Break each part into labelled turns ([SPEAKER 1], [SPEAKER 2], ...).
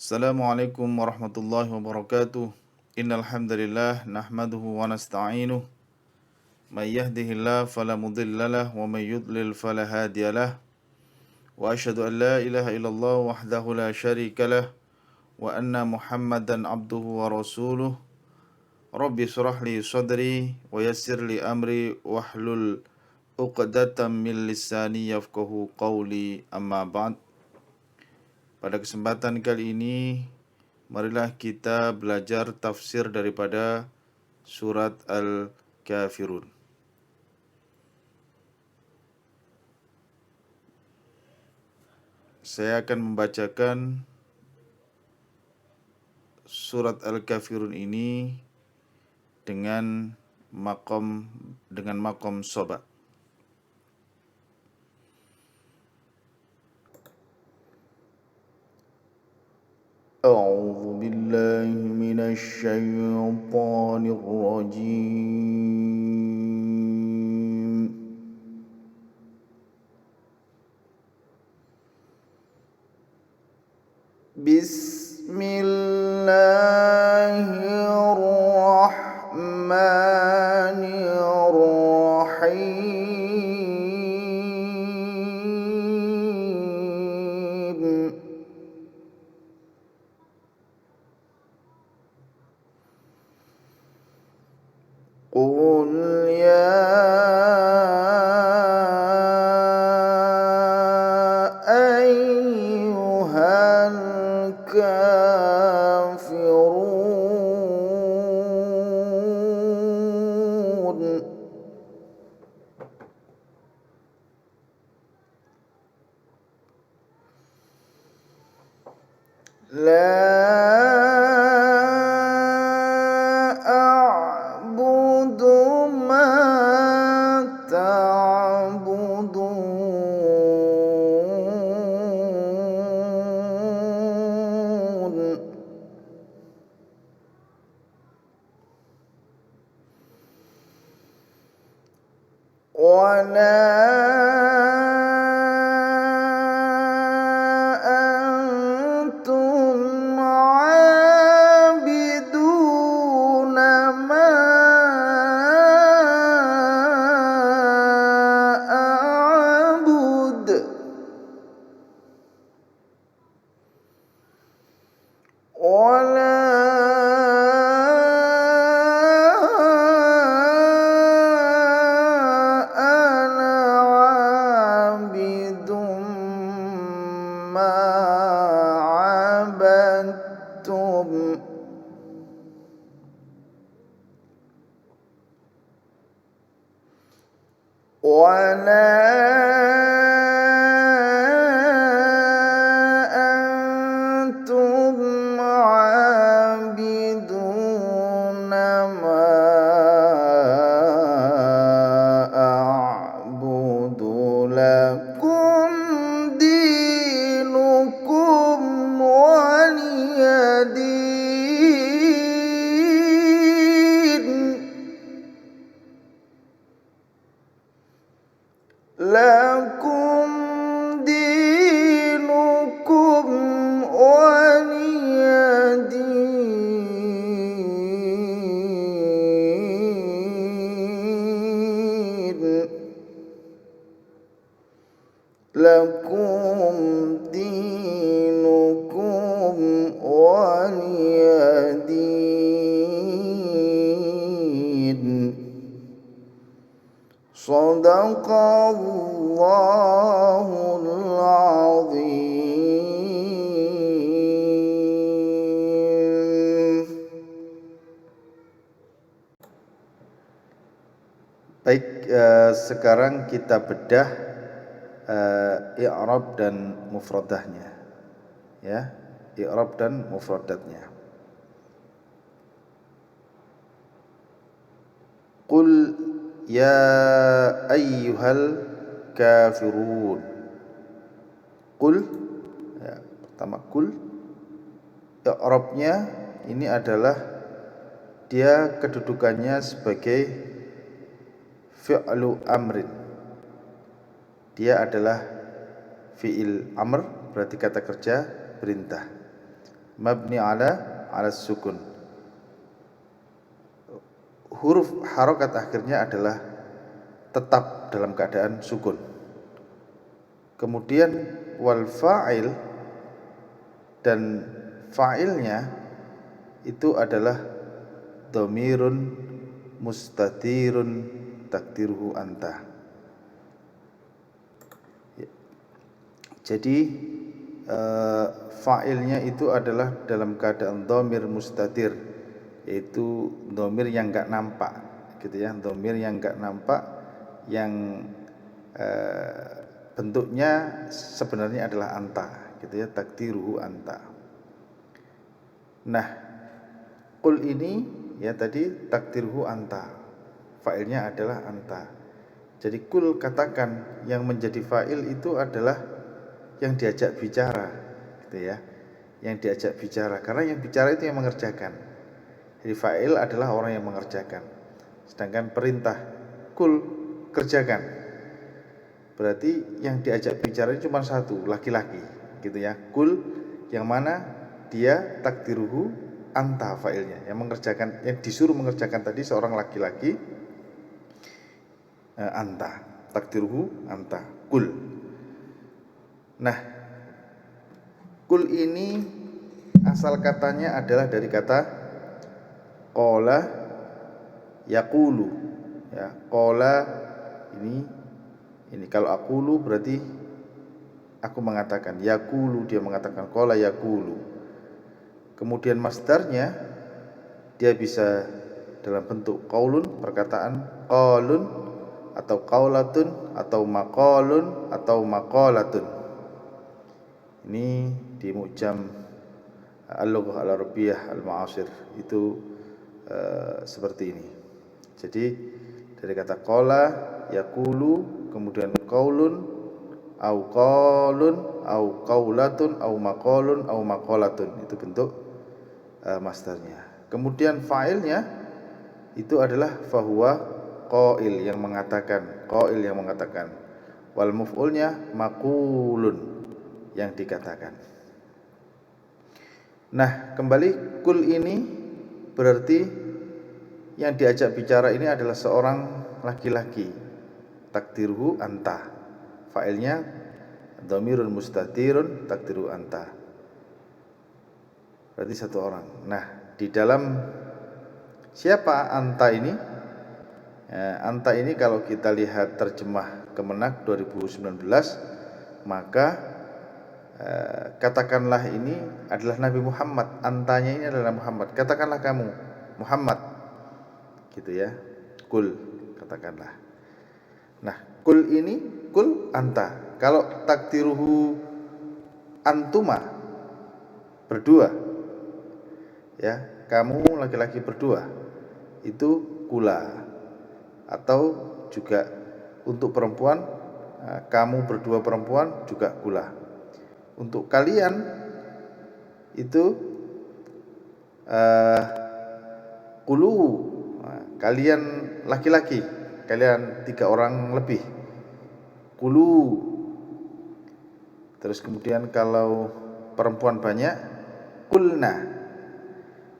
[SPEAKER 1] Assalamualaikum warahmatullahi wabarakatuh. Innal hamdalillah nahmaduhu wa nasta'inuh. May yahdihillahu fala mudhillalah wa may yudlil fala hadiyalah. Wa asyhadu an la ilaha illallah wahdahu la syarikalah wa anna Muhammadan abduhu wa rasuluh. Rabbi shrah li sadri wa yassir li amri wahlul 'uqdatam min lisani yafqahu qawli, amma ba'd. Pada kesempatan kali ini, marilah kita belajar tafsir daripada surat Al-Kafirun. Saya akan membacakan surat Al-Kafirun ini dengan makom soba. A'udzu billahi minasy syaithanir rajim. Bismillahirrahmanirrahim. Qul ya ayyuhal kafirun. La a'budu ma ta'budun. Wala antum 'abiduna ma a'bud. Wala ana 'abidum ma 'abadtum. Wala antum 'abiduna ma a'budu. Lakum dinukum waliyadin. Lakum dinukum waliyadin. Lakum dinukum waliyadin. Shadaqallahul azim. Baik, sekarang kita bedah i'rab dan mufradahnya. Ya, i'rab dan mufradatnya. Qul ya ayyuhal kafirun. Qul, ya, pertama qul. I'rabnya ini adalah dia kedudukannya sebagai fi'lu amrin. Dia adalah fi'il amr, berarti kata kerja perintah. mabni ala sukun. Huruf harokat akhirnya adalah tetap dalam keadaan sukun. Kemudian wal fa'il, dan fa'ilnya itu adalah dhamirun mustatirun takdiruhu anta. Jadi fa'ilnya itu adalah dalam keadaan dhamir mustatir, yaitu dhamir yang enggak nampak gitu ya, dhamir yang enggak nampak, yang bentuknya sebenarnya adalah anta gitu ya, takdiruhu anta. Nah, qul ini ya tadi takdiruhu anta, fa'ilnya adalah anta. Jadi qul, katakan, yang menjadi fa'il itu adalah yang diajak bicara gitu ya, yang diajak bicara, karena yang bicara itu yang mengerjakan. Jadi fa'il adalah orang yang mengerjakan. Sedangkan perintah qul, kerjakan, berarti yang diajak bicara cuma satu, laki-laki gitu ya. Qul yang mana dia takdiruhu anta, fa'ilnya yang mengerjakan, yang disuruh mengerjakan tadi seorang laki-laki, anta, takdiruhu anta, qul. Nah, qul ini asal katanya adalah dari kata qala yaqulu ya. Qala ini kalau aqulu berarti aku mengatakan, yaqulu dia mengatakan, qala yaqulu. Kemudian masdarnya dia bisa dalam bentuk qaulun, perkataan qaulun, atau qaulatun, atau maqalun, atau maqalatun. Ini di Mu'jam Al-Lughah Al-Arabiyyah Al-Ma'asir itu seperti ini. Jadi dari kata qala yaqulu, kemudian qaulun, au qaulun, au qaulatun, au maqalun, au maqalatun, itu bentuk masdarnya. Kemudian fa'ilnya itu adalah fahuwa qail, yang mengatakan, qail yang mengatakan. Wal maf'ulnya maqulun, yang dikatakan. Nah, kembali, kul ini berarti yang diajak bicara ini adalah seorang laki-laki, takdiruhu anta, fa'ilnya dhamirun mustatirun takdiruhu anta, berarti satu orang. Nah, di dalam siapa anta ini? Anta ini kalau kita lihat terjemah Kemenak 2019, maka katakanlah ini adalah Nabi Muhammad, antanya ini adalah Muhammad, katakanlah kamu Muhammad gitu ya, kul, katakanlah. Nah, kul ini, kul anta. Kalau takdiruhu antuma, berdua ya, kamu laki-laki berdua, itu kula. Atau juga untuk perempuan, kamu berdua perempuan juga kula. Untuk kalian itu kulu, kalian laki-laki, kalian 3 orang lebih, kulu. Terus kemudian kalau perempuan banyak, kulna.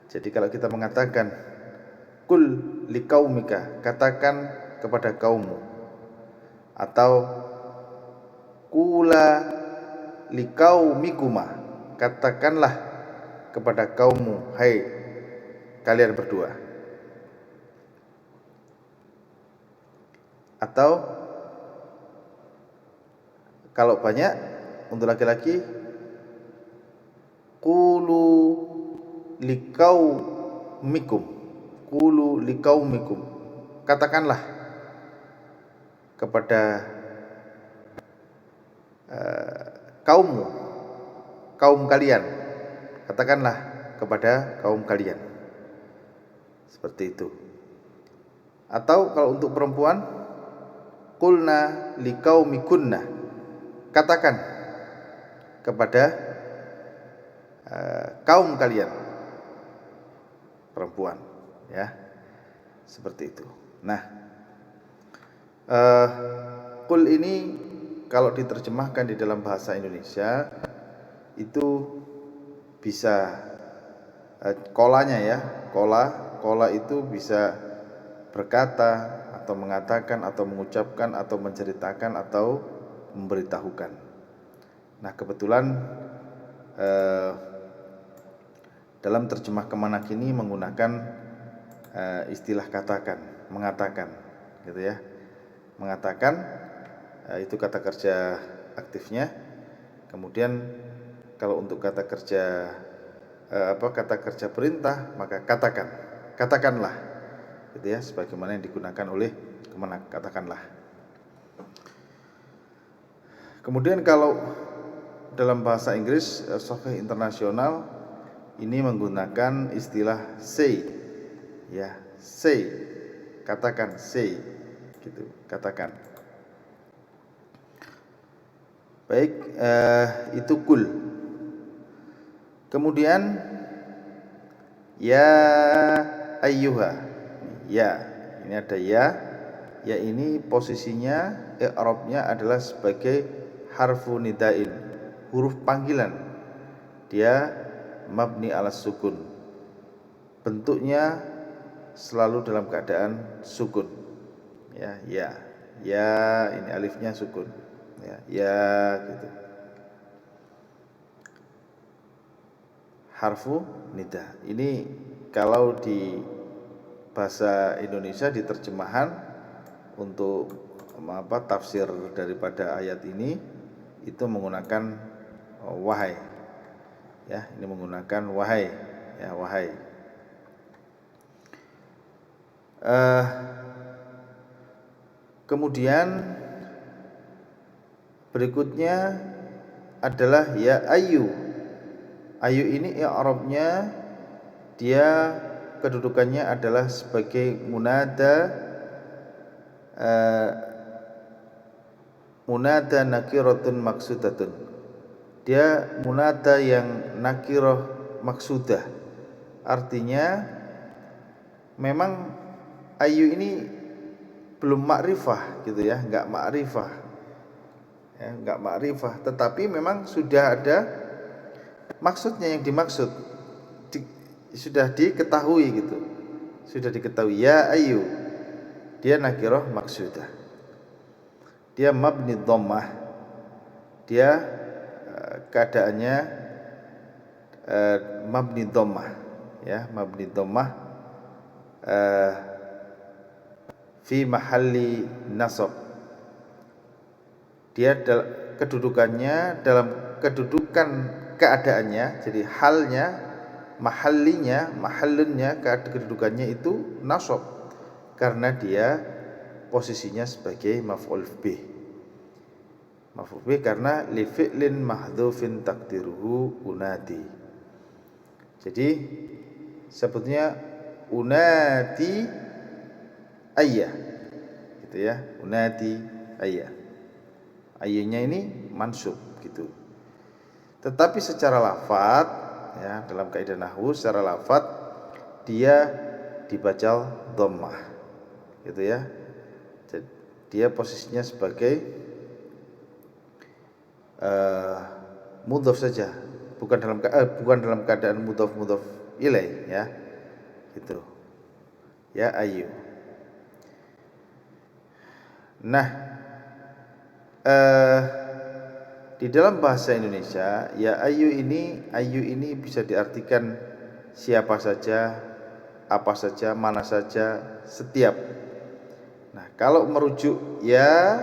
[SPEAKER 1] Jadi kalau kita mengatakan kul liqaumika, katakan kepada kaummu, atau kula liqaumikuma, katakanlah kepada kaummu, hai kalian berdua. Atau kalau banyak untuk laki-laki, qulu liqaumikum, qulu liqaumikum, katakanlah kepada kaummu, kaum kalian, katakanlah kepada kaum kalian, seperti itu. Atau kalau untuk perempuan, qulna liqaumikunna, katakan kepada kaum kalian, perempuan ya, seperti itu. Nah, qul ini kalau diterjemahkan di dalam bahasa Indonesia itu bisa kolanya ya, kola itu bisa berkata atau mengatakan atau mengucapkan atau menceritakan atau memberitahukan. Nah kebetulan dalam terjemah Kemenak ini menggunakan istilah katakan, mengatakan, gitu ya, mengatakan itu kata kerja aktifnya. Kemudian kalau untuk kata kerja kata kerja perintah maka katakanlah, gitu ya, sebagaimana yang digunakan oleh Kemenak, katakanlah. Kemudian kalau dalam bahasa Inggris Sahih Internasional ini menggunakan istilah say, ya, say, katakan, say, gitu, katakan. Baik, itu kul. Kemudian ya ayyuha, ya, ini ada ya. Ya ini posisinya i'rabnya adalah sebagai harfu nidain, huruf panggilan. Dia mabni ala sukun. Bentuknya selalu dalam keadaan sukun. Ya, ya. Ya, ini alifnya sukun. Ya, ya gitu. Harfu nida. Ini kalau di bahasa Indonesia di terjemahan untuk tafsir daripada ayat ini itu menggunakan wahai. Ya, ini menggunakan wahai. Ya, wahai. Kemudian berikutnya adalah ya ayu. Ayu ini i'rabnya dia kedudukannya adalah sebagai munada nakiratun maksudatun. Dia munada yang nakirah maksudah. Artinya memang ayu ini belum makrifah gitu ya, enggak makrifah. Ya, enggak makrifah, tetapi memang sudah ada maksudnya yang dimaksud. Sudah diketahui gitu. Sudah diketahui ya ayu. Dia nakirah maksudah. Dia mabni dhammah. Dia keadaannya mabni dhammah, ya, mabni dhammah fi mahalli nasab. Dia kedudukannya dalam kedudukan keadaannya, jadi halnya, mahallunnya, kedudukannya itu nasab karena dia posisinya sebagai maf'ul bih. Maf'ul bih karena li fi'lin mahdhufin taqdiruhu unati. Jadi sebutnya unati ayya, gitu ya, unati ayya. Ayyanya ini mansub gitu. Tetapi secara lafadz, ya, dalam kaidah nahwu secara lafadz dia dibaca dhammah, gitu ya. Dia posisinya sebagai mudhaf saja, bukan dalam keadaan mudhaf ilaih, ya, gitu. Ya ayu. Nah, di dalam bahasa Indonesia ya ayu ini bisa diartikan siapa saja, apa saja, mana saja, setiap. Nah, kalau merujuk ya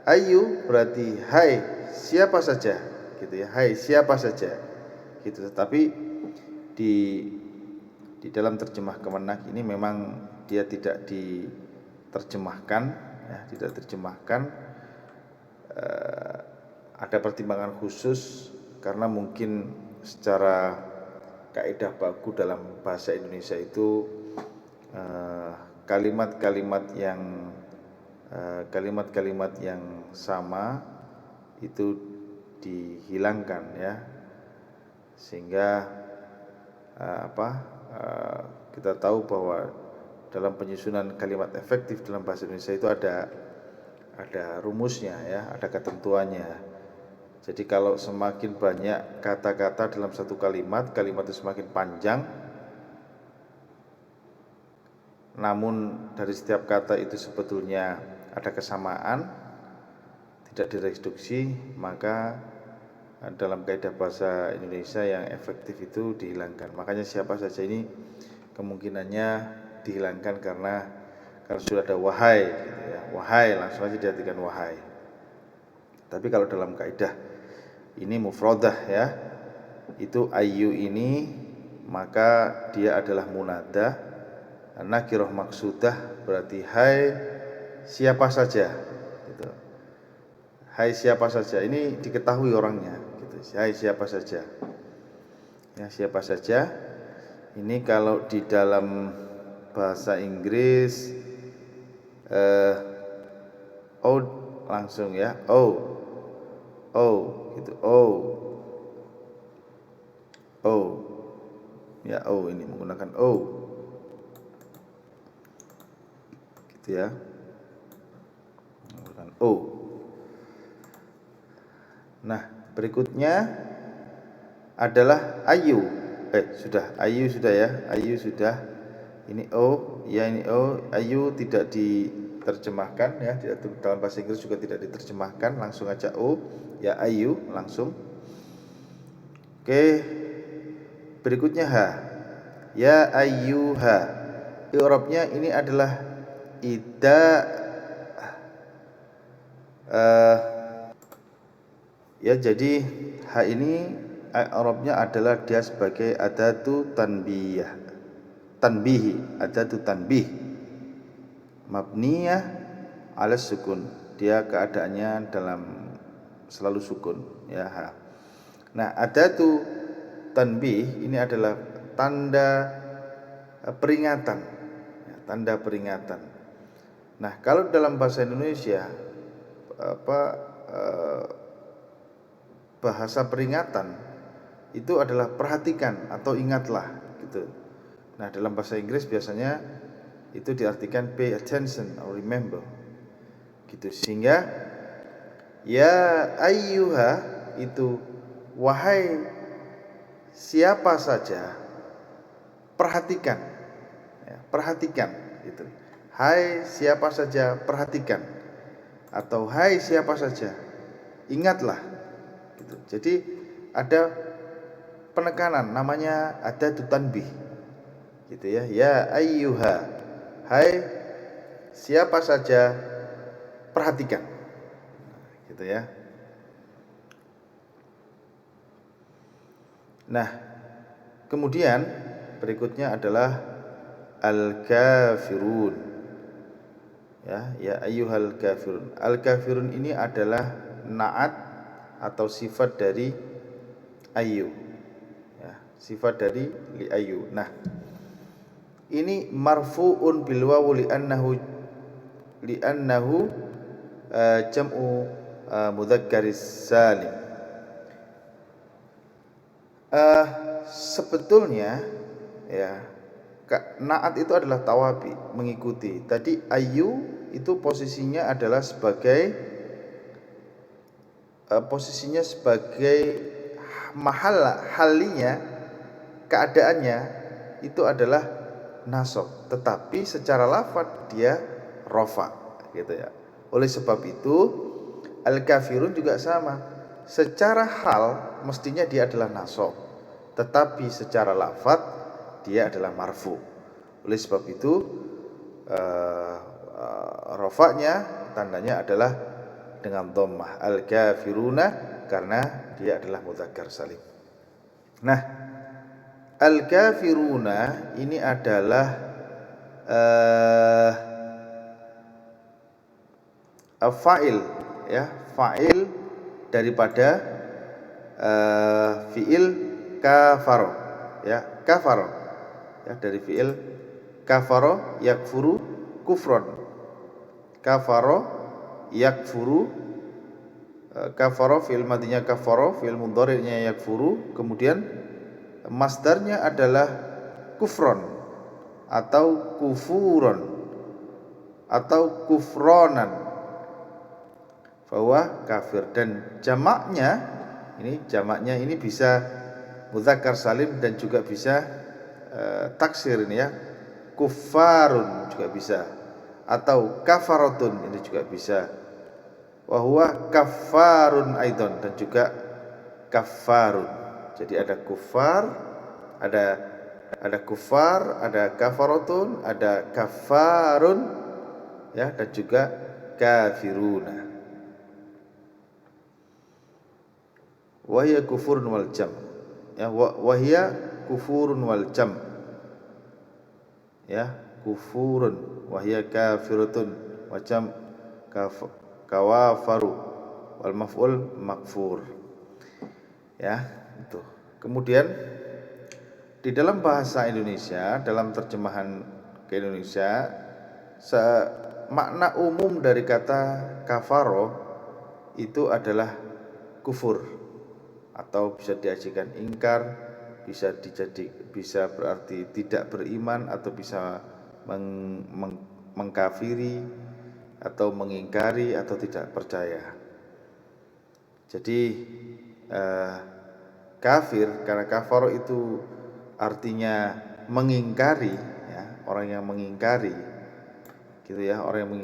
[SPEAKER 1] ayu berarti hai siapa saja, gitu ya, hai siapa saja, gitu. Tetapi di dalam terjemah Kemenak ini memang dia tidak diterjemahkan, ya, tidak terjemahkan. Ada pertimbangan khusus karena mungkin secara kaidah baku dalam bahasa Indonesia itu kalimat-kalimat yang sama itu dihilangkan, ya, sehingga kita tahu bahwa dalam penyusunan kalimat efektif dalam bahasa Indonesia itu ada rumusnya, ya, ada ketentuannya. Jadi kalau semakin banyak kata-kata dalam satu kalimat, kalimat itu semakin panjang, namun dari setiap kata itu sebetulnya ada kesamaan, tidak direduksi, maka dalam kaidah bahasa Indonesia yang efektif itu dihilangkan. Makanya siapa saja ini kemungkinannya dihilangkan karena sudah ada wahai gitu ya. Wahai langsung aja diartikan wahai. Tapi kalau dalam kaidah ini mufradah ya, itu ayu ini maka dia adalah munadah, nakirah maksudah, berarti hai siapa saja gitu. Hai siapa saja ini diketahui orangnya gitu. Hai siapa saja ya, siapa saja ini kalau di dalam bahasa Inggris langsung ya, gitu, ya, ini menggunakan gitu ya, menggunakan Nah berikutnya adalah ayu, ayu sudah ya, ayu sudah, ini ya, ini ayu tidak diterjemahkan ya, dalam bahasa Inggris juga tidak diterjemahkan, langsung aja ya, ayu langsung. Oke, berikutnya ha, ya ayyuha, i'rabnya ini adalah ya, jadi ha ini i'rabnya adalah dia sebagai adatu tanbihi, adatu tanbih, mabniyah ala sukun, dia keadaannya dalam selalu sukun ya, ha. Nah adatu tanbih ini adalah tanda peringatan ya, tanda peringatan. Nah kalau dalam bahasa Indonesia bahasa peringatan itu adalah perhatikan atau ingatlah gitu. Nah dalam bahasa Inggris biasanya itu diartikan pay attention or remember gitu, sehingga ya ayyuha itu wahai siapa saja, perhatikan ya, perhatikan gitu. Hai siapa saja, perhatikan, atau hai siapa saja, ingatlah gitu. Jadi ada penekanan namanya adatu tanbih gitu ya, ya ayyuha, hai siapa saja, perhatikan gitu ya. Nah kemudian berikutnya adalah al-kafirun ya ayyuhal kafirun. Al-kafirun ini adalah na'at atau sifat dari ayyu ya, sifat dari li ayyu. Nah ini marfu'un bil wawu li'annahu jam'u mudzakkaris salim. Sebetulnya ya, naat itu adalah tawabi, mengikuti. Tadi ayu itu posisinya adalah sebagai mahal halinya, keadaannya itu adalah nasab, tetapi secara lafaz dia rofa gitu ya. Oleh sebab itu al-kafirun juga sama, secara hal mestinya dia adalah nasab, tetapi secara lafaz dia adalah marfu. Oleh sebab itu rofaknya tandanya adalah dengan dhammah al-kafiruna, karena dia adalah mudzakkar salim. Nah al-kafiruna ini adalah fa'il ya, fa'il daripada fi'il kafaro ya, kafaro ya, dari fi'il kafaro yakfuru kufron, kafaro yakfuru, kafaro fi'il madinya kafaro, fi'il mudhari'nya yakfuru, kemudian masdarnya adalah kufron atau kufuron atau kufronan. fahuwa kafir. Dan jamaknya ini bisa mudzakkar salim dan juga bisa taksir ini ya, kuffarun juga bisa, atau kafaratun ini juga bisa, wa huwa kaffarun aidon, dan juga kaffarun. Jadi ada kuffar, ada kuffar, ada kafaratun, ada kaffarun ya, dan juga kafiruna. Wahia kufurun wal jam ya, wahia kufurun wal jam ya, kufurun wahia kafiratun wa jam kawafaru wal maf'ul makfur ya itu. Kemudian di dalam bahasa Indonesia, dalam terjemahan ke Indonesia, makna umum dari kata kafaro itu adalah kufur, atau bisa diartikan ingkar, bisa berarti tidak beriman, atau bisa mengkafiri atau mengingkari atau tidak percaya. Jadi kafir, karena kafaro itu artinya mengingkari ya, orang yang mengingkari gitu ya, orang yang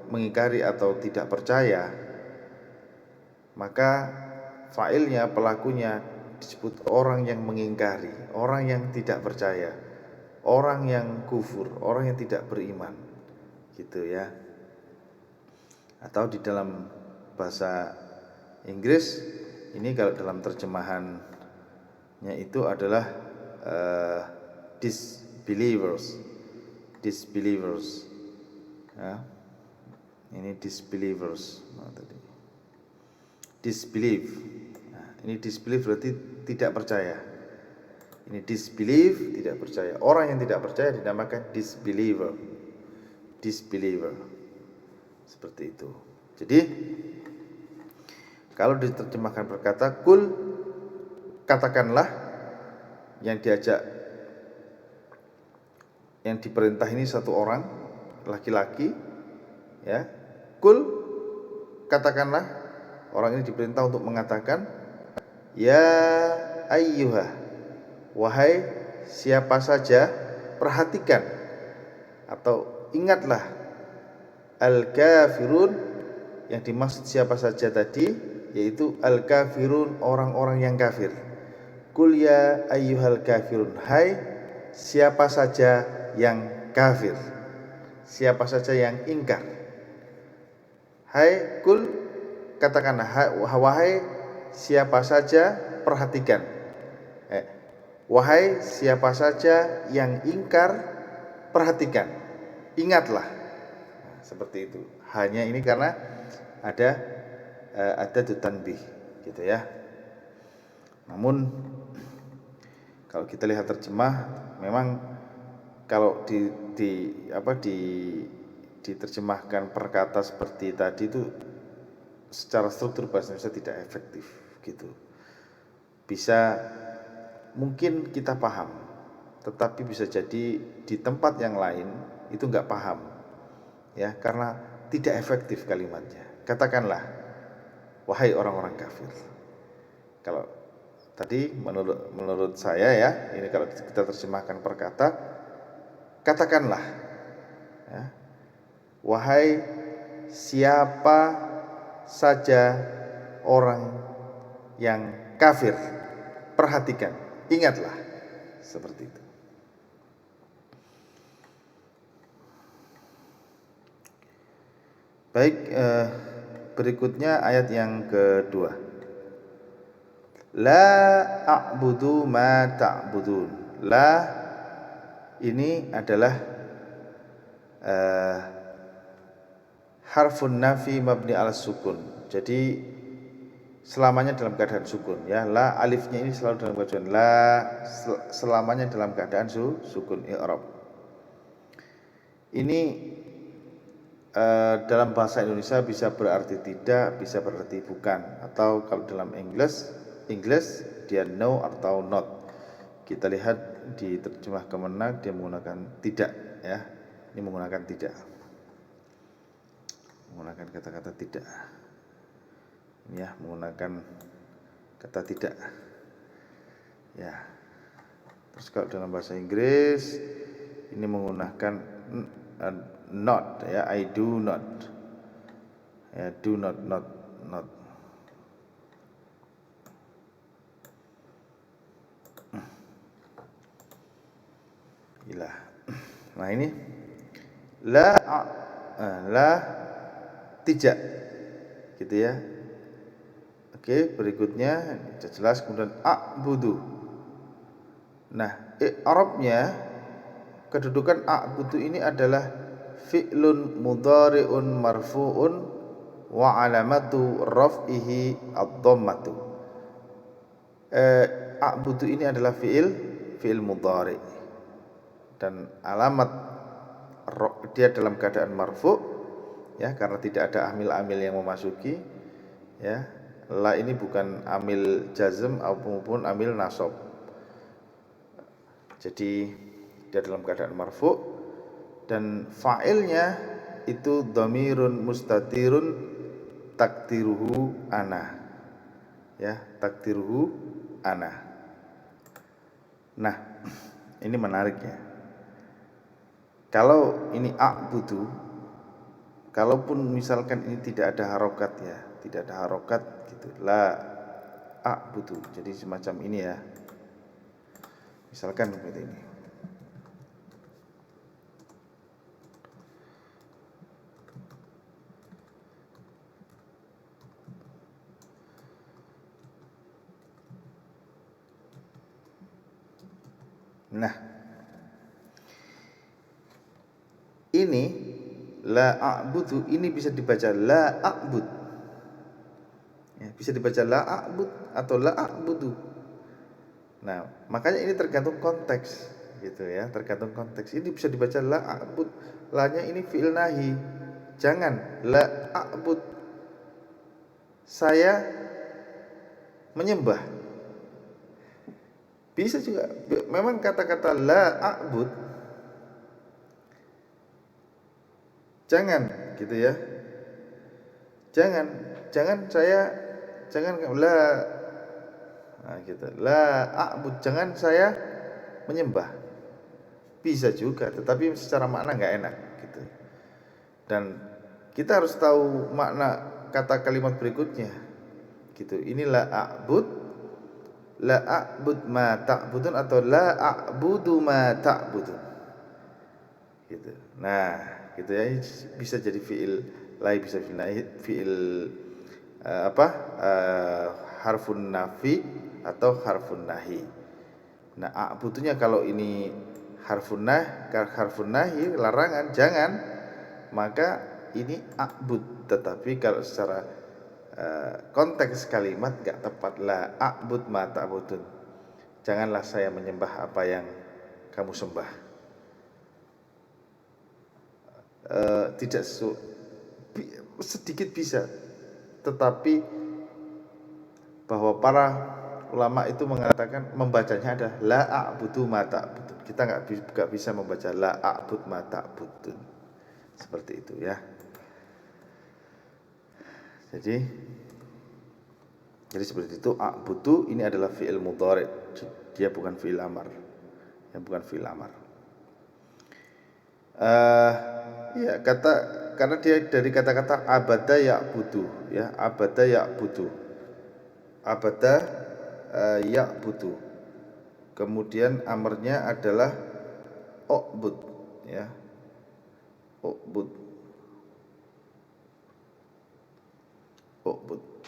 [SPEAKER 1] mengingkari atau tidak percaya, maka fa'ilnya, pelakunya disebut orang yang mengingkari, orang yang tidak percaya, orang yang kufur, orang yang tidak beriman gitu ya. Atau di dalam bahasa Inggris ini, kalau dalam terjemahannya itu adalah disbelievers ya. Ini disbelievers disbelieve. Nah, ini disbelieve berarti tidak percaya. Ini disbelieve, tidak percaya. Orang yang tidak percaya dinamakan disbeliever. Seperti itu. Jadi kalau diterjemahkan berkata kul, katakanlah, yang diperintah ini satu orang laki-laki ya. Kul, katakanlah, orang ini diperintah untuk mengatakan, ya ayyuha, wahai siapa saja, perhatikan atau ingatlah, al-kafirun, yang dimaksud siapa saja tadi yaitu al-kafirun, orang-orang yang kafir. Kul ya ayyuhal kafirun, hai siapa saja yang kafir, siapa saja yang ingkar. Hai kul, katakanlah, wahai siapa saja, perhatikan, wahai siapa saja yang ingkar, perhatikan, ingatlah. Nah, seperti itu. Hanya ini karena ada tanbih gitu ya. Namun kalau kita lihat terjemah, memang kalau diterjemahkan per kata seperti tadi itu secara struktur bahasa Indonesia tidak efektif gitu. Bisa mungkin kita paham, tetapi bisa jadi di tempat yang lain itu enggak paham ya, karena tidak efektif kalimatnya. Katakanlah, wahai orang-orang kafir. Kalau tadi menurut saya ya, ini kalau kita terjemahkan per kata, katakanlah ya, wahai siapa saja orang yang kafir, perhatikan, ingatlah, seperti itu. Baik, berikutnya ayat yang kedua. La a'budu ma ta'budun. La ini adalah harfun nafi mabni al sukun. Jadi selamanya dalam keadaan sukun ya. La, alifnya ini selalu dalam keadaan la, selamanya dalam keadaan sukun, i'rab. Ini dalam bahasa Indonesia bisa berarti tidak, bisa berarti bukan, atau kalau dalam English dia no atau not. Kita lihat di terjemah Kemenak dia menggunakan tidak ya. Ini menggunakan tidak. menggunakan kata-kata tidak. Ini ya, menggunakan kata tidak. Ya. Terus kalau dalam bahasa Inggris ini menggunakan not ya, I do not. Ya, do not. Gila. Nah ini la tidak gitu ya. Oke, berikutnya jelas kemudian a'budu. Nah, i'rabnya kedudukan a'budu ini adalah fi'lun mudhari'un marfu'un wa alamatu raf'ihi ad-dhammatu. A'budu ini adalah fi'il mudhari' dan alamat dia dalam keadaan marfu' ya, karena tidak ada amil-amil yang memasuki ya. La ini bukan amil jazm maupun amil nasab. Jadi dia dalam keadaan marfu' dan fa'ilnya itu dhamirun mustatirun takdiruhu ana. Ya, takdiruhu ana. Nah, ini menarik ya. Kalau ini a'budu, kalaupun misalkan ini tidak ada harokat ya, tidak ada harokat gitu, la a'budu, jadi semacam ini ya. Misalkan seperti ini. Nah, ini la a'budu ini bisa dibaca la a'bud. Ya, bisa dibaca la a'bud atau la a'budu. Nah, makanya ini tergantung konteks gitu ya, tergantung konteks. Ini bisa dibaca la a'bud. La-nya ini fi'il nahi. Jangan la a'bud. Saya menyembah. Bisa juga. Memang kata-kata la a'bud jangan gitu ya. Jangan la gitu. La a'bud, jangan saya menyembah. Bisa juga, tetapi secara makna enggak enak gitu. Dan kita harus tahu makna kata kalimat berikutnya. Gitu. Ini la a'bud ma ta'budun atau la a'budu ma ta'budun. Gitu. Nah, gitu ya, bisa jadi fi'il lai, bisa fi'il harfun nafi atau harfun nahi. Nah, a'budunya kalau ini harfun nahi larangan, jangan, maka ini a'bud. Tetapi kalau secara konteks kalimat enggak tepat, la a'bud ma ta'budun. Janganlah saya menyembah apa yang kamu sembah. Tidak sedikit bisa, tetapi bahwa para ulama itu mengatakan membacanya adalah la a'budu ma ta'budun. Kita enggak bisa membaca la a'bud ma ta'budun. Seperti itu ya. Jadi seperti itu. A'budu ini adalah fi'il mudhari'. Dia bukan fi'il amar. Ya, bukan fi'il amar. Ya, karena dia dari kata-kata abada ya'budu ya, abada ya'budu. Abada ya'budu. Kemudian amarnya adalah u'bud ya. U'bud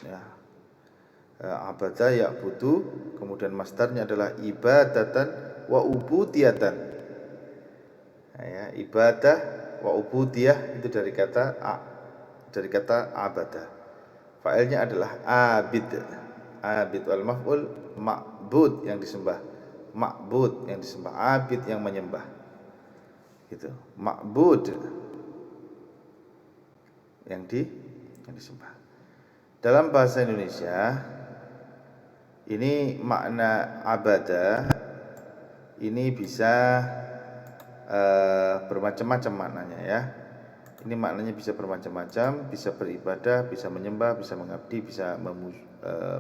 [SPEAKER 1] ya. Abada ya'budu, kemudian masdarnya adalah ibadatan wa ubudiyatan. Ya, ibadah wa ubudiyah itu dari kata abada. Fa'ilnya adalah abid. Abid wal maf'ul ma'bud yang disembah. Ma'bud yang disembah, abid yang menyembah. Gitu. Ma'bud yang disembah. Dalam bahasa Indonesia ini makna abada ini bisa bermacam-macam maknanya ya. Ini maknanya bisa bermacam-macam, bisa beribadah, bisa menyembah, bisa mengabdi, bisa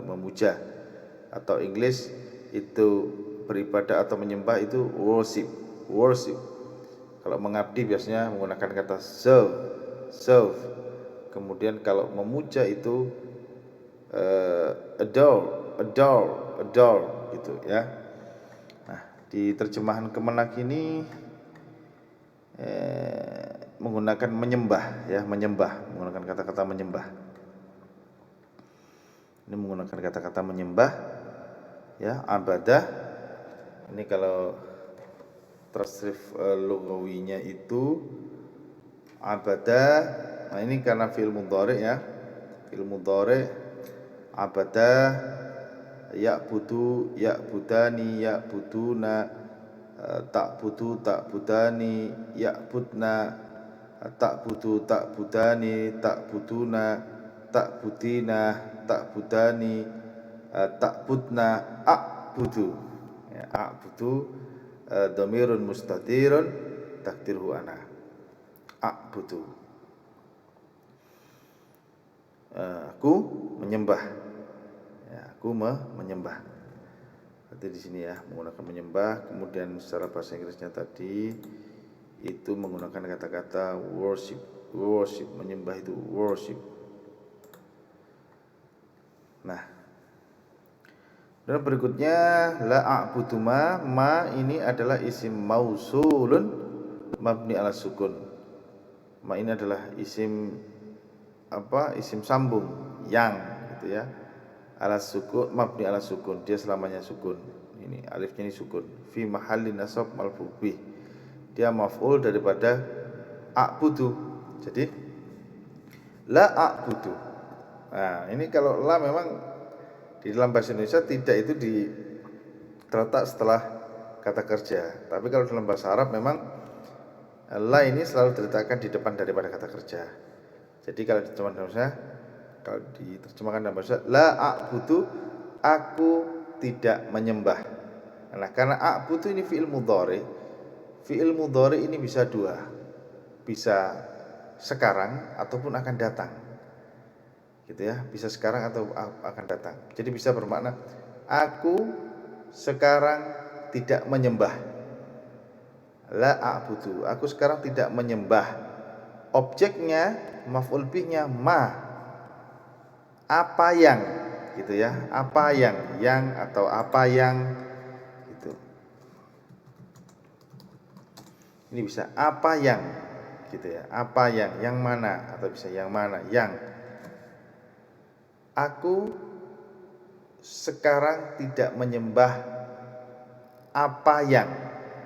[SPEAKER 1] memuja. Atau English itu beribadah atau menyembah itu worship, worship. Kalau mengabdi biasanya menggunakan kata serve, serve. Kemudian kalau memuja itu adore, adore, adore gitu ya. Nah, di terjemahan Kemenak ini menggunakan menyembah ya, menyembah, menggunakan kata-kata menyembah. Ini menggunakan kata-kata menyembah ya, abadah. Ini kalau tasrif lugawinya itu abadah. Nah, ini karena fi'il mudhari ya. Fi'il mudhari abadah, ya'budu, ya'budani, ya'buduna, ta'budu, ta'budani, ya'budna, ta'budu, ta'budani, ta'buduna, ta'budina, ta'budani, ta'budna, a'budu ya, a'budu dhamirun mustatirun takdirhu ana, a'budu, aku menyembah ya, aku menyembah. Berarti di sini ya menggunakan menyembah. Kemudian secara bahasa Inggrisnya tadi itu menggunakan kata-kata worship, worship, menyembah itu worship. Nah, dan berikutnya la a'budu ma ini adalah isim mausulun mabni ala sukun. Ma ini adalah isim isim sambung yang gitu ya. Ala sukun, mabni ala sukun, dia selamanya sukun. Ini alifnya ini sukun. Fi mahallin nasab marfu bih. Dia maf'ul daripada a'budu. Jadi la a'budu. Nah, ini kalau la memang di dalam bahasa Indonesia tidak itu terletak setelah kata kerja. Tapi kalau dalam bahasa Arab memang la ini selalu diletakkan di depan daripada kata kerja. Jadi kalau diterjemahkan dalam bahasa la a'budu, aku tidak menyembah. Nah, karena a'budu ini fi'il mudhari. Fi'il mudhari ini bisa dua. Bisa sekarang ataupun akan datang. Gitu ya, bisa sekarang atau akan datang. Jadi bisa bermakna aku sekarang tidak menyembah. La a'budu, aku sekarang tidak menyembah. Objeknya maf'ul bihnya ma, apa yang gitu ya, apa yang atau apa yang gitu. Ini bisa apa yang gitu ya, apa yang mana, atau bisa yang mana, yang. Aku sekarang tidak menyembah apa yang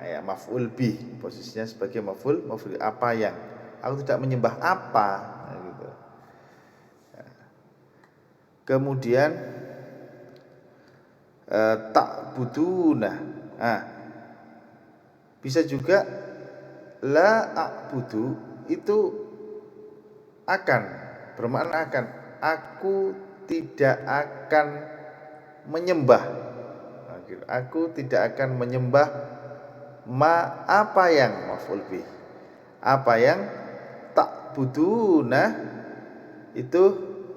[SPEAKER 1] ya, maf'ul bih, posisinya sebagai maf'ul apa yang. Aku tidak menyembah apa gitu. Kemudian ta'buduna. Nah, bisa juga la a'budu itu akan bermakna akan. Aku tidak akan menyembah. Aku tidak akan menyembah ma apa yang maf'ul bih. Apa yang ta'buduna itu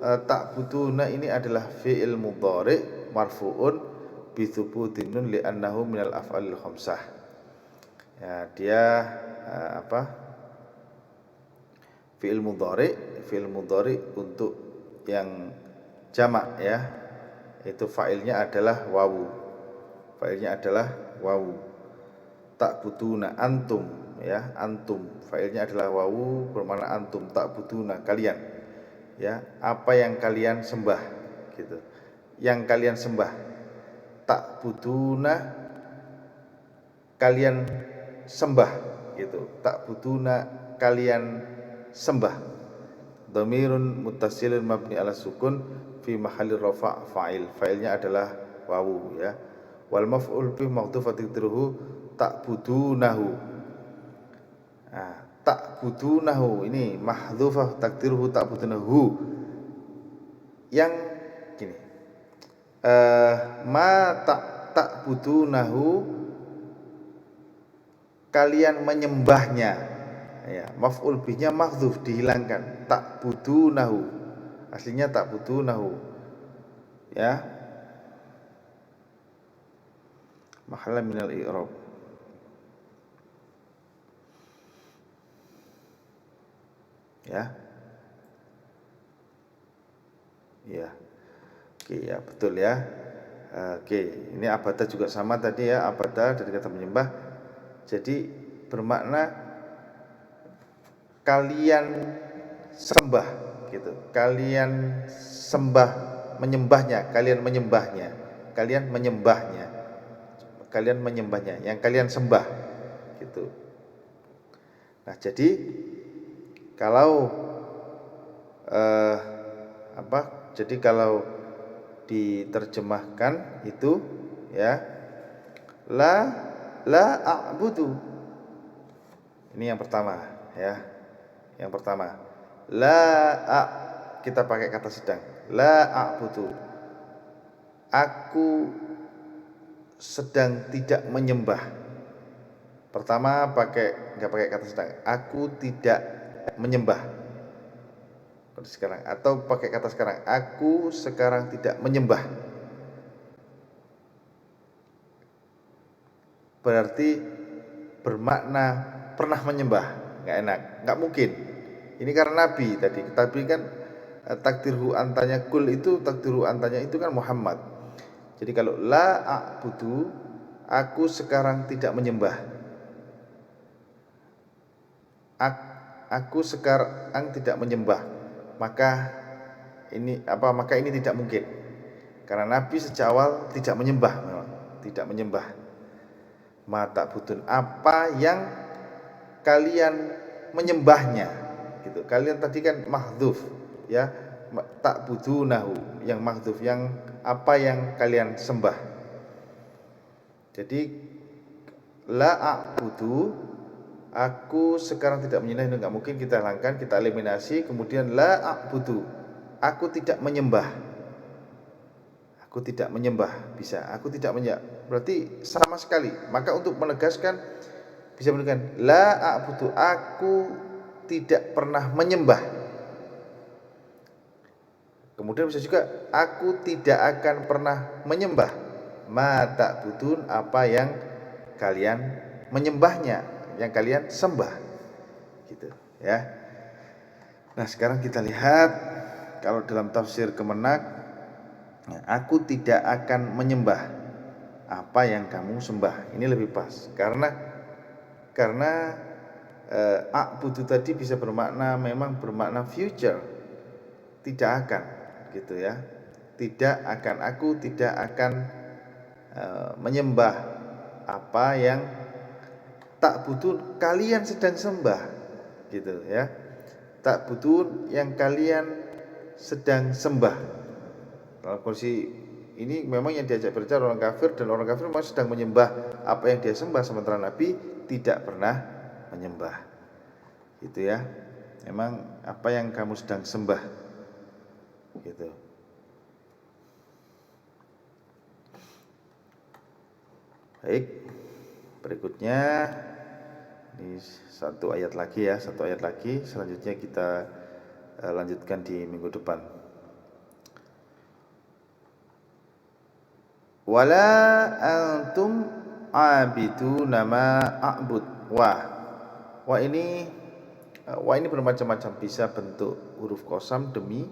[SPEAKER 1] ta'buduna ini adalah fi'il mudhari marfu'un bi thubutin nun li'annahu minal af'alil khamsah. Ya, dia fi'il mudhari untuk yang jamak ya. Itu fa'ilnya adalah wawu. Fa'ilnya adalah wawu. Ta'buduna antum ya, antum. Fa'ilnya adalah wawu bermakna antum, ta'buduna kalian. Ya, apa yang kalian sembah gitu. Yang kalian sembah. Ta'buduna kalian sembah gitu. Ta'buduna kalian sembah. Dhamirun muttasilun mabni ala sukun fi mahalli rafa' fa'il. Fa'ilnya adalah wawu ya. Wal maf'ul bih mahdhuf taqdiruhu ta'budunahu. Nah, ta'budunahu ini mahdhufah taqdiruhu ta'budunahu. Yang gini. Ma ta'budunahu kalian menyembahnya. ya. Maf'ul bihnya mahdzuf, dihilangkan. Ta'budunahu. Aslinya ta'budunahu. Ya. Mahallan minal i'rab. Ya. Ya. Oke, ya betul ya. Oke, ini abada juga sama tadi ya, abada dari kata menyembah. Jadi bermakna kalian sembah gitu. Kalian sembah menyembahnya, kalian menyembahnya. Kalian menyembahnya. Kalian menyembahnya, yang kalian sembah gitu. Nah, jadi kalau Jadi kalau diterjemahkan itu ya la a'budu. Ini yang pertama ya. Yang pertama. Kita pakai kata sedang. La a'budu. Aku sedang tidak menyembah. Pertama enggak pakai kata sedang. Aku tidak menyembah. Sekarang atau pakai kata sekarang, aku sekarang tidak menyembah. Berarti bermakna pernah menyembah. Enggak enak, enggak mungkin. Ini karena nabi tadi. Tapi kan takdirhu antanya kul itu, takdirhu antanya itu kan Muhammad. Jadi kalau la a'budu, aku sekarang tidak menyembah. Aku sekarang tidak menyembah. Maka ini tidak mungkin. Karena Nabi sejak awal tidak menyembah, memang tidak menyembah. Mata butun apa yang kalian menyembahnya gitu. Kalian tadi kan mahdzuf ya, tak budunahu, yang mahdzuf, yang apa yang kalian sembah. Jadi la a'budu, aku sekarang tidak menyembah, itu enggak mungkin, kita hilangkan, kita eliminasi. Kemudian la a'budu, aku tidak menyembah. Aku tidak menyembah, bisa. Aku tidak menyembah, berarti sama sekali. Maka untuk menegaskan bisa menegaskan la a'budu, aku tidak pernah menyembah. Kemudian bisa juga aku tidak akan pernah menyembah. Ma ta'budun, apa yang kalian menyembahnya, yang kalian sembah. Gitu ya. Nah, sekarang kita lihat kalau dalam tafsir Kemenak, aku tidak akan menyembah apa yang kamu sembah. Ini lebih pas karena a'budu tadi bisa memang bermakna future, tidak akan gitu ya. Tidak akan, aku tidak akan menyembah apa yang tak butuh kalian sedang sembah gitu ya. Tak butuh yang kalian sedang sembah. Dalam kondisi ini memang yang diajak berbicara orang kafir, dan orang kafir memang sedang menyembah apa yang dia sembah, sementara Nabi tidak pernah menyembah. Gitu ya. Memang apa yang kamu sedang sembah. Gitu. Baik. Berikutnya ini satu ayat lagi. Selanjutnya kita lanjutkan di minggu depan. Wala antum abiduna ma a'bud. Wah ini bermacam-macam, bisa bentuk huruf qasam, demi,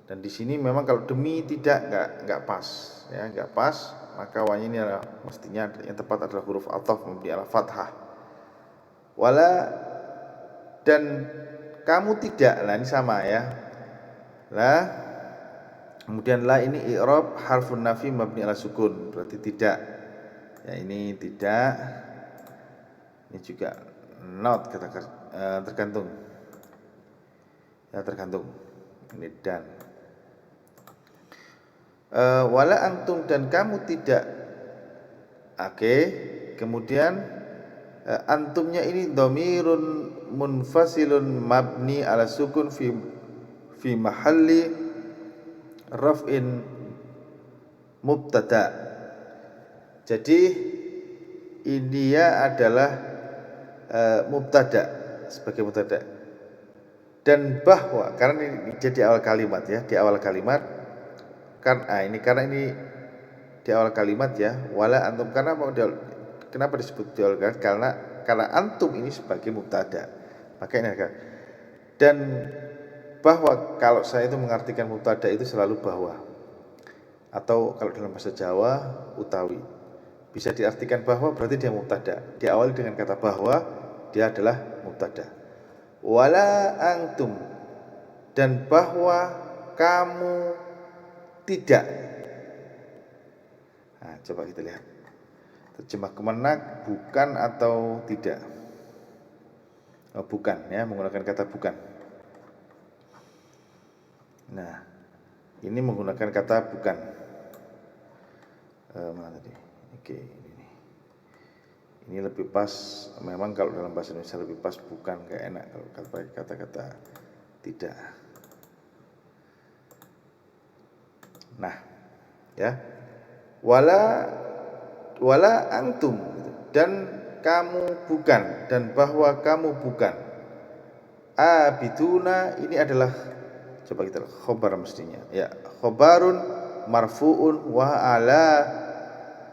[SPEAKER 1] dan di sini memang kalau demi enggak pas ya, enggak pas. Maka wah ini adalah mestinya yang tepat adalah huruf athaf mabni ala fathah. Wala, dan kamu tidak, lah ini sama ya. Lah, kemudian la ini i'rab harfun nafi mabni ala sukun, berarti tidak. Ya ini tidak. Ini juga not, tergantung. Ya tergantung. Ini dan. Wala antum, dan kamu tidak. Oke. Kemudian antumnya ini dhamirun munfasilun mabni ala sukun fi mahalli raf'in mubtada. Jadi ini adalah mubtada sebagai mubtada. Dan bahwa, karena ini jadi awal kalimat ya, di awal kalimat karena ini di awal kalimat ya, wala antum, karena kenapa disebut di awal kalimat? Karena antum ini sebagai mubtada. Makanya kan. Dan bahwa, kalau saya itu mengartikan mubtada itu selalu bahwa, atau kalau dalam bahasa Jawa utawi. Bisa diartikan bahwa berarti dia mubtada. Diawali dengan kata bahwa, dia adalah mubtada. Wala antum, dan bahwa kamu tidak. Nah, coba kita lihat. Terjemah Kemenak, bukan atau tidak. Bukan ya, menggunakan kata bukan. Nah, ini menggunakan kata bukan. Mana tadi? Oke, ini lebih pas. Memang kalau dalam bahasa Indonesia lebih pas bukan, gak enak kalau pakai kata-kata tidak. Nah, ya, wala antum, dan kamu bukan, dan bahwa kamu bukan. Abiduna, ini adalah, coba kita khobar mestinya ya, khobarun marfu'un wa ala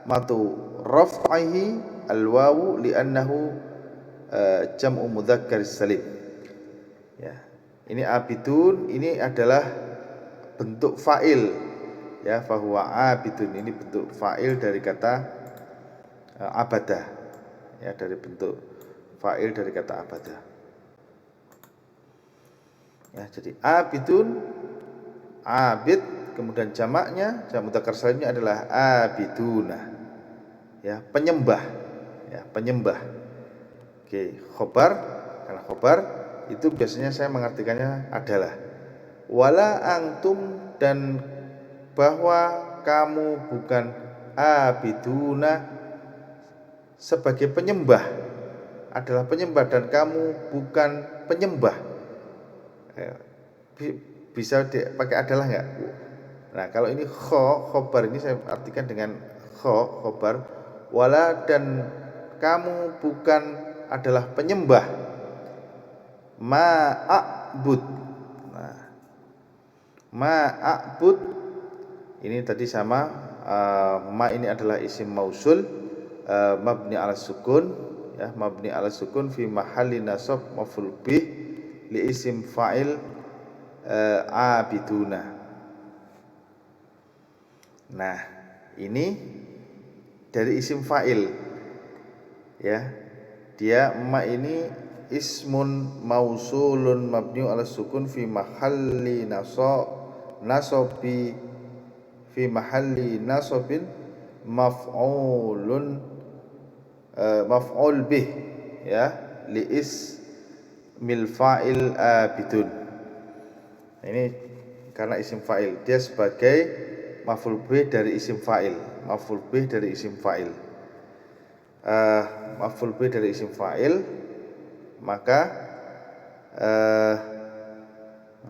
[SPEAKER 1] matu raf'ihi al-wawu li'annahu jam'u mudzakkar salim. Ya. Ini abidun, ini adalah bentuk fa'il ya, fahuwa abidun, ini bentuk fa'il dari kata abadah ya, dari bentuk fa'il dari kata abadah. Ya, jadi abidun, abid, kemudian jamaknya, jamak mudzakkar salimnya adalah abiduna. Ya, penyembah. Ya, penyembah. Oke, khobar, karena khobar itu biasanya saya mengartikannya adalah wala antum, dan bahwa kamu bukan abiduna, sebagai penyembah, adalah penyembah, dan kamu bukan penyembah. Bisa pakai adalah enggak? Nah, kalau ini khobar, ini saya artikan dengan khobar, wala, dan kamu bukan adalah penyembah, ma'abud. Nah, ma'abud ini tadi sama, ma ini adalah isim mausul, mabni ala sukun ya, mabni ala sukun fi mahalli nasab maf'ul bih li isim fa'il abiduna. Nah, ini dari isim fa'il ya. Dia ma ini ismun mausulun mabni ala sukun fi mahalli nasobi fi mahalli nasabin maf'ul bih ya, li ismil fa'il abidun. Ini karena isim fa'il, dia sebagai maf'ul bih dari isim fa'il, maf'ul bih dari isim fa'il. Maf'ul bih dari isim fa'il, maka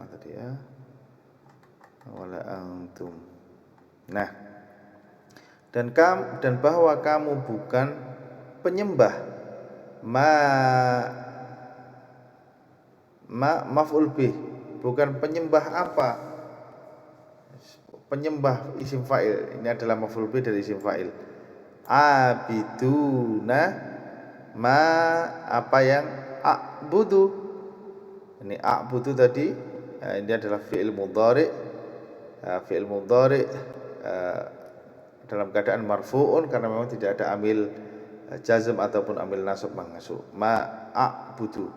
[SPEAKER 1] tadi ya, wala antum. Nah, dan bahwa kamu bukan penyembah, maf'ul bih, bukan penyembah apa? Penyembah isim fa'il, ini adalah maf'ul bih dari isim fa'il. Abiduna, ma apa yang a'budu. Ini a'budu tadi, ini adalah fi'il mudhari. Fi'il mudhari dalam keadaan marfu'un karena memang tidak ada amil jazm ataupun amil nasab mangsu. Ma a'budu,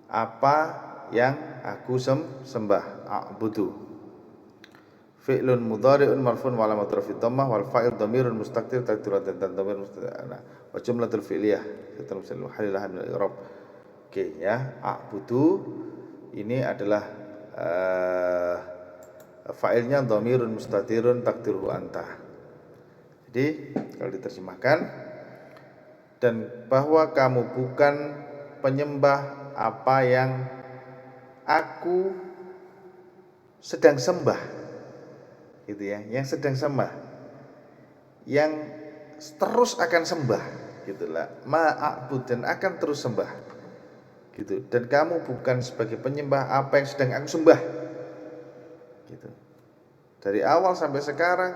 [SPEAKER 1] apa yang aku sembah, a'budu. Fi'lun mudhari'un marfu'un wa alamat rafi dhammah wal fa'il dhamirun mustaqtir taqdiruhu dan dhamir mustaqtir wa jumlatul fi'liyah tatamsil halilah min al-i'rab. Oke ya, a'budu ini adalah fa'ilnya dhamirun mustatirun taqdiruhu anta. Jadi kalau diterjemahkan, dan bahwa kamu bukan penyembah apa yang aku sedang sembah, gitu ya, yang sedang sembah, yang terus akan sembah, gitulah, ma'abud, dan akan terus sembah. gitu. Dan kamu bukan sebagai penyembah apa yang sedang aku sembah, gitu. Dari awal sampai sekarang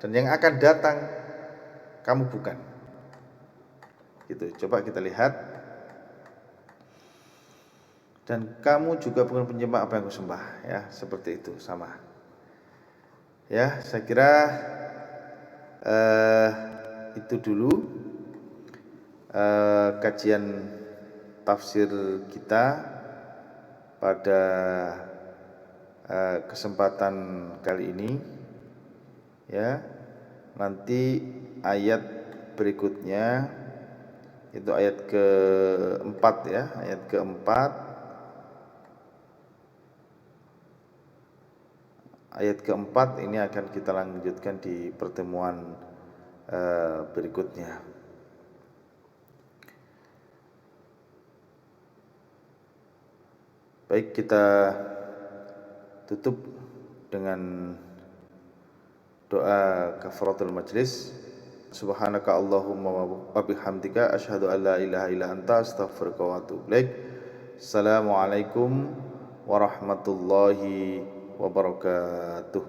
[SPEAKER 1] dan yang akan datang kamu bukan, gitu. Coba kita lihat. Dan kamu juga bukan penyembah apa yang aku sembah, ya, seperti itu, sama. Ya, saya kira itu dulu kajian tafsir kita pada kesempatan kali ini, ya. Nanti ayat berikutnya itu ayat keempat, ya, ayat keempat. Ayat keempat ini akan kita lanjutkan di pertemuan berikutnya. Baik, kita tutup dengan doa kafaratul majlis. Subhanaka Allahumma wa bihamdika asyhadu an la ilaha illa anta astaghfiruka wa atubu ilaik. Assalamualaikum warahmatullahi wabarakatuh.